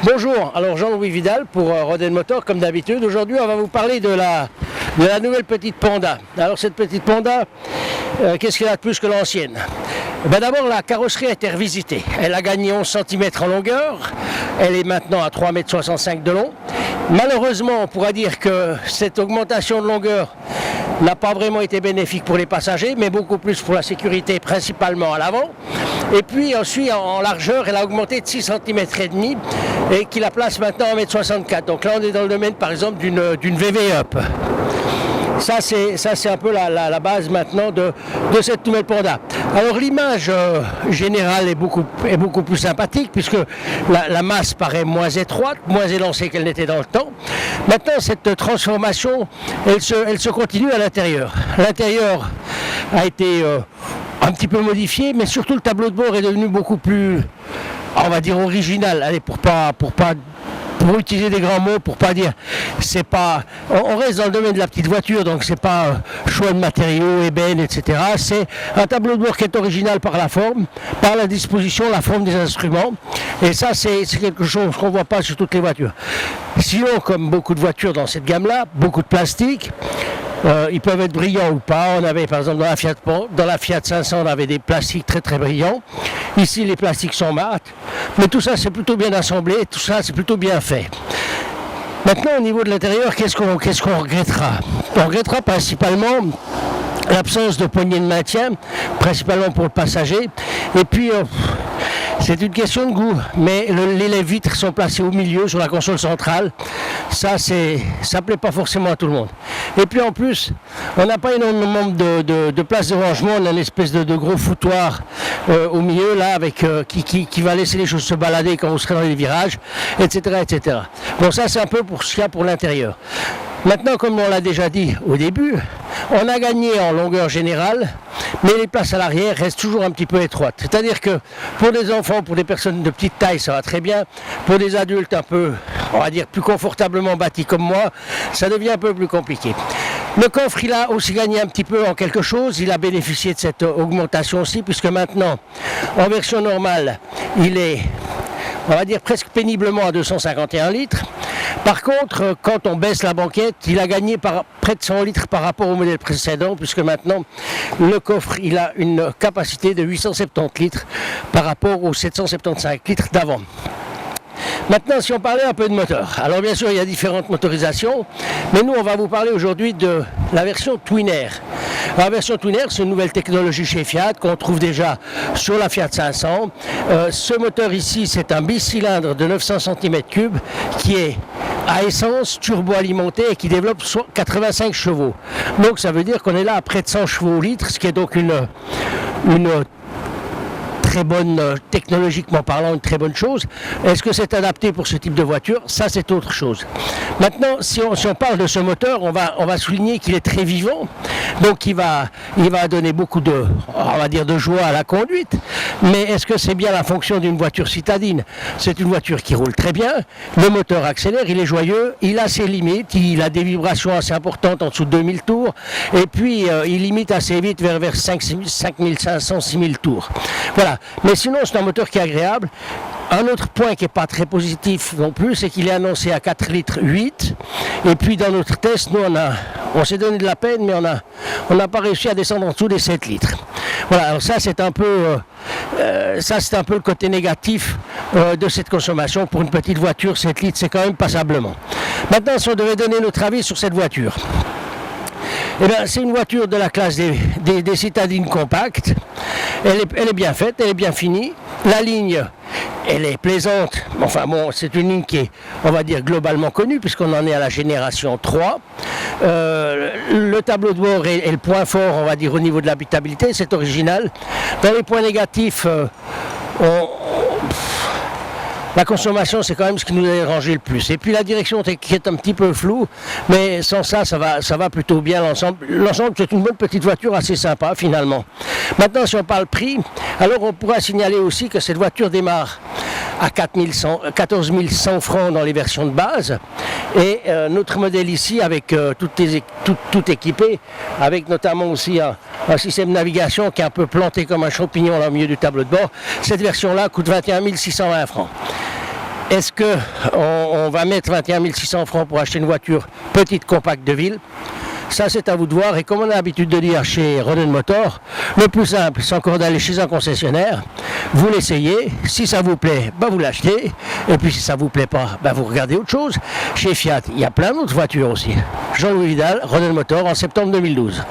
Bonjour, alors Jean-Louis Vidal pour Rodin Motor comme d'habitude. Aujourd'hui on va vous parler de la nouvelle petite Panda. Alors cette petite Panda, qu'est-ce qu'elle a de plus que l'ancienne? D'abord la carrosserie a été revisitée. Elle a gagné 11 cm en longueur, elle est maintenant à 3,65 m de long. Malheureusement on pourra dire que cette augmentation de longueur n'a pas vraiment été bénéfique pour les passagers, mais beaucoup plus pour la sécurité, principalement à l'avant. Et puis ensuite en largeur, elle a augmenté de 6 cm et demi et qui la place maintenant à 1,64 m. Donc là on est dans le domaine par exemple d'une VV-Up. Ça c'est un peu la base maintenant de cette nouvelle Panda. Alors l'image générale est beaucoup plus sympathique puisque la masse paraît moins étroite, moins élancée qu'elle n'était dans le temps. Maintenant cette transformation, elle se continue à l'intérieur. L'intérieur a été un petit peu modifié, mais surtout le tableau de bord est devenu beaucoup plus, on va dire, original. Allez, pour utiliser des grands mots, pour pas dire, c'est pas, on reste dans le domaine de la petite voiture, donc c'est pas choix de matériaux, ébène, etc. C'est un tableau de bord qui est original par la forme, par la disposition, la forme des instruments, et ça c'est quelque chose qu'on voit pas sur toutes les voitures. Sinon, comme beaucoup de voitures dans cette gamme-là, beaucoup de plastique. Ils peuvent être brillants ou pas. On avait par exemple dans la Fiat 500, on avait des plastiques très très brillants. Ici les plastiques sont mat, mais tout ça c'est plutôt bien assemblé, tout ça c'est plutôt bien fait. Maintenant au niveau de l'intérieur, qu'est-ce qu'on regrettera? On regrettera principalement l'absence de poignée de maintien, principalement pour le passager. Et puis c'est une question de goût, mais les vitres sont placées au milieu sur la console centrale. Ça plaît pas forcément à tout le monde. Et puis en plus, on n'a pas énormément de place de rangement, on a une espèce de gros foutoir au milieu là, avec qui va laisser les choses se balader quand vous serez dans les virages, etc., etc. Bon, ça c'est un peu pour ce qu'il y a pour l'intérieur. Maintenant, comme on l'a déjà dit au début, on a gagné en longueur générale, mais les places à l'arrière restent toujours un petit peu étroites. C'est-à-dire que pour des enfants, pour des personnes de petite taille, ça va très bien. Pour des adultes un peu, on va dire, plus confortablement bâtis comme moi, ça devient un peu plus compliqué. Le coffre, il a aussi gagné un petit peu en quelque chose. Il a bénéficié de cette augmentation aussi, puisque maintenant, en version normale, il est, on va dire, presque péniblement à 251 litres. Par contre, quand on baisse la banquette, il a gagné près de 100 litres par rapport au modèle précédent, puisque maintenant, le coffre, il a une capacité de 870 litres par rapport aux 775 litres d'avant. Maintenant, si on parlait un peu de moteur, alors bien sûr il y a différentes motorisations, mais nous on va vous parler aujourd'hui de la version Twin Air. La version Twin Air, c'est une nouvelle technologie chez Fiat qu'on trouve déjà sur la Fiat 500. Ce moteur ici, c'est un bicylindre de 900 cm3 qui est à essence turbo-alimenté et qui développe 85 chevaux. Donc ça veut dire qu'on est là à près de 100 chevaux au litre, ce qui est donc une très bonne, technologiquement parlant, une très bonne chose. Est-ce que c'est adapté pour ce type de voiture? Ça, c'est autre chose. Maintenant, si on parle de ce moteur, on va souligner qu'il est très vivant. Donc, il va donner beaucoup de, on va dire, de joie à la conduite. Mais est-ce que c'est bien la fonction d'une voiture citadine? C'est une voiture qui roule très bien. Le moteur accélère, il est joyeux, il a ses limites, il a des vibrations assez importantes en dessous de 2000 tours. Et puis, il limite assez vite vers 5500, 6000 tours. Voilà. Mais sinon, c'est un moteur qui est agréable. Un autre point qui n'est pas très positif non plus, c'est qu'il est annoncé à 4 litres 8. Et puis dans notre test, nous on s'est donné de la peine, mais on n'a pas réussi à descendre en dessous des 7 litres. Voilà, alors ça c'est un peu le côté négatif de cette consommation. Pour une petite voiture, 7 litres, c'est quand même passablement. Maintenant, si on devait donner notre avis sur cette voiture, eh bien, c'est une voiture de la classe des citadines compactes. Elle est bien faite, elle est bien finie. La ligne, elle est plaisante. Enfin bon, c'est une ligne qui est, on va dire, globalement connue, puisqu'on en est à la génération 3. Le tableau de bord est le point fort, on va dire, au niveau de l'habitabilité. C'est original. Dans les points négatifs, la consommation, c'est quand même ce qui nous a dérangé le plus. Et puis la direction qui est un petit peu floue, mais sans ça, ça va plutôt bien l'ensemble. L'ensemble, c'est une bonne petite voiture assez sympa finalement. Maintenant, si on parle prix, alors on pourra signaler aussi que cette voiture démarre à 14 100 francs dans les versions de base. Et notre modèle ici, avec tout équipé, avec notamment aussi un système de navigation qui est un peu planté comme un champignon là, au milieu du tableau de bord, cette version-là coûte 21 620 francs. Est-ce qu'on va mettre 21 600 francs pour acheter une voiture petite compacte de ville? Ça, c'est à vous de voir. Et comme on a l'habitude de dire chez Rodin Motor, le plus simple, c'est encore d'aller chez un concessionnaire. Vous l'essayez. Si ça vous plaît, vous l'achetez. Et puis si ça vous plaît pas, vous regardez autre chose. Chez Fiat, il y a plein d'autres voitures aussi. Jean-Louis Vidal, Rodin Motor, en septembre 2012.